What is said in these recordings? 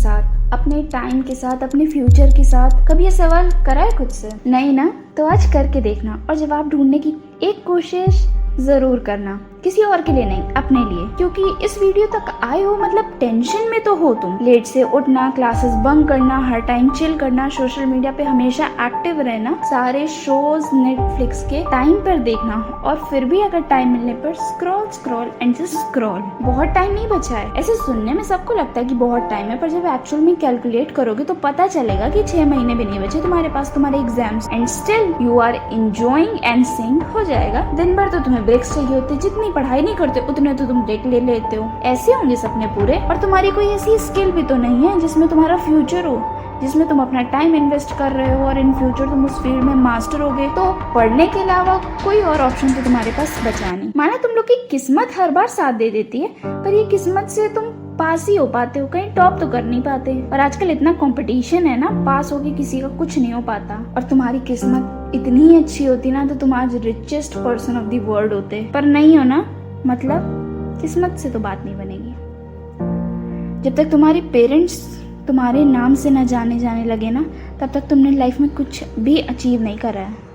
साथ, अपने टाइम के साथ, अपने फ्यूचर के साथ कभी ये सवाल करा है खुद से? नहीं ना? तो आज करके देखना और जवाब ढूंढने की एक कोशिश जरूर करना, किसी और के लिए नहीं, अपने लिए। क्योंकि इस वीडियो तक आए हो मतलब टेंशन में तो हो तुम। लेट से उठना, क्लासेस बंक करना, हर टाइम चिल करना, सोशल मीडिया पे हमेशा एक्टिव रहना, सारे शोज नेटफ्लिक्स के टाइम पर देखना, और फिर भी अगर टाइम मिलने पर scroll scroll and just scroll. बहुत टाइम नहीं बचा है। ऐसे सुनने में सबको लगता है कि बहुत टाइम है, पर जब एक्चुअल में कैलकुलेट करोगे तो पता चलेगा कि 6 महीने भी नहीं बचे तुम्हारे पास, तुम्हारे exams, and still you are enjoying and sing हो जाएगा। दिन भर तो तुम्हें ब्रेक्स चाहिए होते, जितनी पढ़ाई नहीं करते उतने तो तुम ब्रेक ले लेते हो। ऐसे होंगे सपने पूरे। और तुम्हारी कोई ऐसी स्किल भी तो नहीं है जिसमें तुम्हारा फ्यूचर हो, जिसमें तुम अपना टाइम इन्वेस्ट कर रहे हो और इन फ्यूचर तुम उस फील्ड में मास्टर होगे, तो पढ़ने के अलावा कोई और ऑप्शन तो तुम्हारे पास बचा नहीं। माना तुम लोग की किस्मत हर बार साथ दे देती है, पर ये किस्मत से तुम पास ही हो पाते हो, कहीं टॉप तो कर नहीं पाते। और आजकल इतना कंपटीशन है ना, पास होके किसी का कुछ नहीं हो पाता। और तुम्हारी किस्मत इतनी ही अच्छी होती ना तो तुम आज richest person of the world होते, पर नहीं हो ना, मतलब किस्मत से तो बात नहीं बनेगी। जब तक तुम्हारे पेरेंट्स तुम्हारे नाम से न जाने लगे ना, तब तक तुमने लाइफ में कुछ भी अचीव नहीं करा है।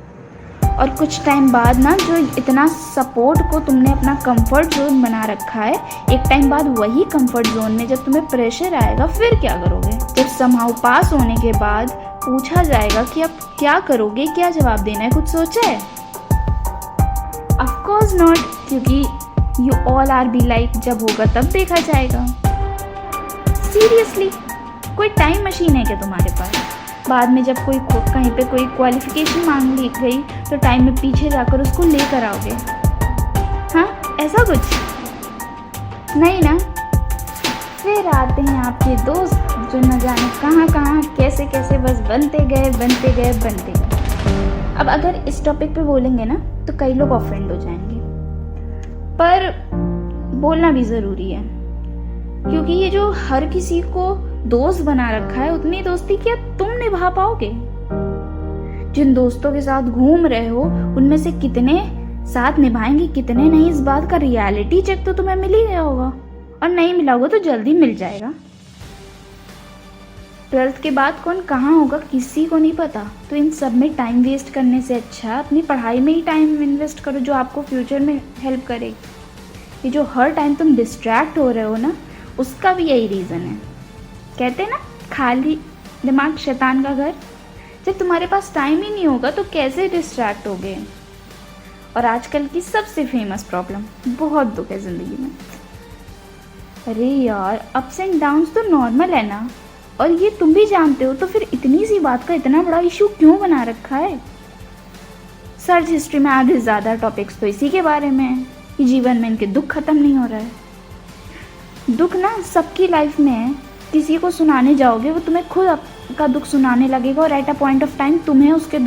और कुछ टाइम बाद ना, जो इतना सपोर्ट को तुमने अपना कंफर्ट जोन बना रखा है, एक टाइम बाद वही कंफर्ट जोन में जब तुम्हें प्रेशर आएगा फिर क्या करोगे? जब समहाउ पास होने के बाद पूछा जाएगा कि अब क्या करोगे, क्या जवाब देना है, कुछ सोचा है? ऑफ कोर्स नॉट, क्योंकि you all R be like जब होगा तब देखा जाएगा। सीरियसली, कोई टाइम मशीन है क्या तुम्हारे पास? बाद में जब कोई कहीं पे कोई क्वालिफिकेशन मांग ली गई तो टाइम में पीछे जाकर उसको लेकर आओगे? हाँ, ऐसा कुछ नहीं ना। फिर आते हैं आपके दोस्त जो न जाने कहाँ कहाँ कैसे कैसे बस बनते गए। अब अगर इस टॉपिक पे बोलेंगे ना तो कई लोग ऑफेंड हो जाएंगे, पर बोलना भी ज़रूरी है, क्योंकि ये जो हर किसी को दोस्त बना रखा है, उतनी दोस्ती क्या तुम निभा पाओगे? जिन दोस्तों के साथ घूम रहे हो उनमें से कितने साथ निभाएंगे, कितने नहीं, इस बात का रियलिटी चेक तो तुम्हें मिल ही गया होगा, और नहीं मिला होगा तो जल्दी मिल जाएगा। 12th के बाद कौन कहाँ होगा किसी को नहीं पता, तो इन सब में टाइम वेस्ट करने से अच्छा अपनी पढ़ाई में ही टाइम इन्वेस्ट करो, जो आपको फ्यूचर में हेल्प करेगी। ये जो हर टाइम तुम डिस्ट्रैक्ट हो रहे हो ना, उसका भी यही रीज़न है। कहते हैं ना, खाली दिमाग शैतान का घर। जब तुम्हारे पास टाइम ही नहीं होगा तो कैसे डिस्ट्रैक्ट होगे? और आजकल की सबसे फेमस प्रॉब्लम, बहुत दुख है ज़िंदगी में। अरे यार, अप्स एंड डाउन्स तो नॉर्मल है ना, और ये तुम भी जानते हो, तो फिर इतनी सी बात का इतना बड़ा इशू क्यों बना रखा है? सर्च हिस्ट्री में आधे ज़्यादा टॉपिक्स तो इसी के बारे में है कि जीवन में इनके दुख खत्म नहीं हो रहा है। दुख ना सबकी लाइफ में है, किसी को सुनाने जाओगे वो तुम्हें खुद का दुख सुनाने लगेगा, और at a point of time तुम्हें उसके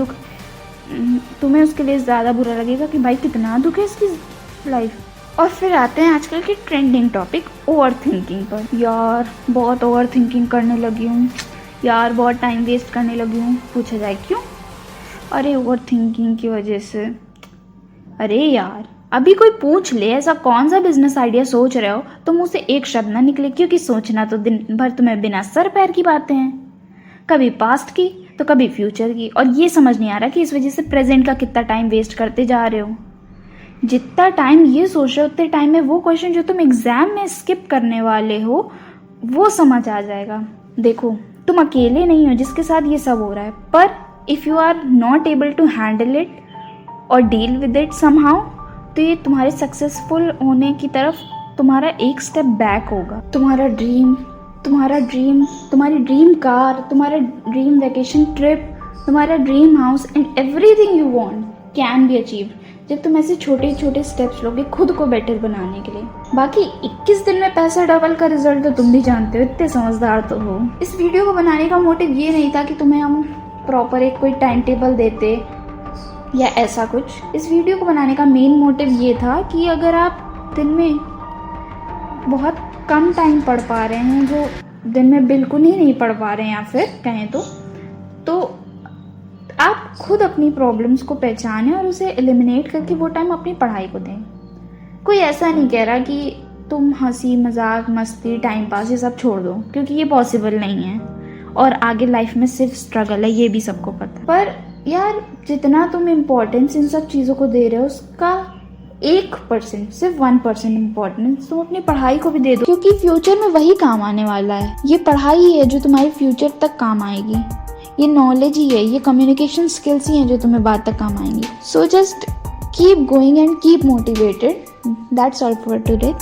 लिए ज़्यादा बुरा लगेगा कि भाई कितना दुख है इसकी लाइफ। और फिर आते हैं आजकल की ट्रेंडिंग टॉपिक, ओवर थिंकिंग पर। यार बहुत ओवर थिंकिंग करने लगी हूँ यार, बहुत टाइम वेस्ट करने लगी हूँ। पूछा जाए क्यों? अरे ओवर थिंकिंग की वजह से। अरे यार, अभी कोई पूछ ले ऐसा कौन सा बिजनेस आइडिया सोच रहे हो, तो मुंह से एक शब्द ना निकले, क्योंकि सोचना तो दिन भर तुम्हें बिना सर पैर की बातें हैं, कभी पास्ट की तो कभी फ्यूचर की, और ये समझ नहीं आ रहा कि इस वजह से प्रेजेंट का कितना टाइम वेस्ट करते जा रहे हो। जितना टाइम ये सोच रहे हो उतने टाइम में वो क्वेश्चन जो तुम एग्जाम में स्किप करने वाले हो वो समझ आ जाएगा। देखो, तुम अकेले नहीं हो जिसके साथ ये सब हो रहा है, पर if you are not able to handle it और डील विद इट समहाउ, तो ये तुम्हारे सक्सेसफुल होने की तरफ तुम्हारा एक स्टेप बैक होगा। तुम्हारी ड्रीम कार, तुम्हारा ड्रीम वैकेशन ट्रिप, तुम्हारा dream house and everything you want can be achieved जब तुम ऐसे छोटे छोटे स्टेप्स लोगे खुद को बेटर बनाने के लिए। बाकी 21 दिन में पैसा डबल का रिजल्ट तो तुम भी जानते हो, इतने समझदार तो हो। इस वीडियो को बनाने का मोटिव ये नहीं था कि तुम्हें हम प्रॉपर एक कोई टाइम टेबल देते या ऐसा कुछ। इस वीडियो को बनाने का मेन मोटिव ये था कि अगर आप दिन में बहुत कम टाइम पढ़ पा रहे हैं, जो दिन में बिल्कुल ही नहीं पढ़ पा रहे हैं, या फिर कहें तो आप खुद अपनी प्रॉब्लम्स को पहचानें और उसे एलिमिनेट करके वो टाइम अपनी पढ़ाई को दें। कोई ऐसा नहीं कह रहा कि तुम हंसी मजाक मस्ती टाइम पास ये सब छोड़ दो, क्योंकि ये पॉसिबल नहीं है और आगे लाइफ में सिर्फ स्ट्रगल है, ये भी सबको पता है। पर यार जितना तुम इम्पोर्टेंस इन सब चीज़ों को दे रहे हो उसका 1%, सिर्फ 1% इम्पोर्टेंस तुम अपनी पढ़ाई को भी दे दो, क्योंकि फ्यूचर में वही काम आने वाला है। ये पढ़ाई है जो तुम्हारे फ्यूचर तक काम आएगी, ये नॉलेज ही है, ये कम्युनिकेशन स्किल्स ही हैं जो तुम्हें बाद तक काम आएंगी। So just keep going and keep motivated. That's all for today.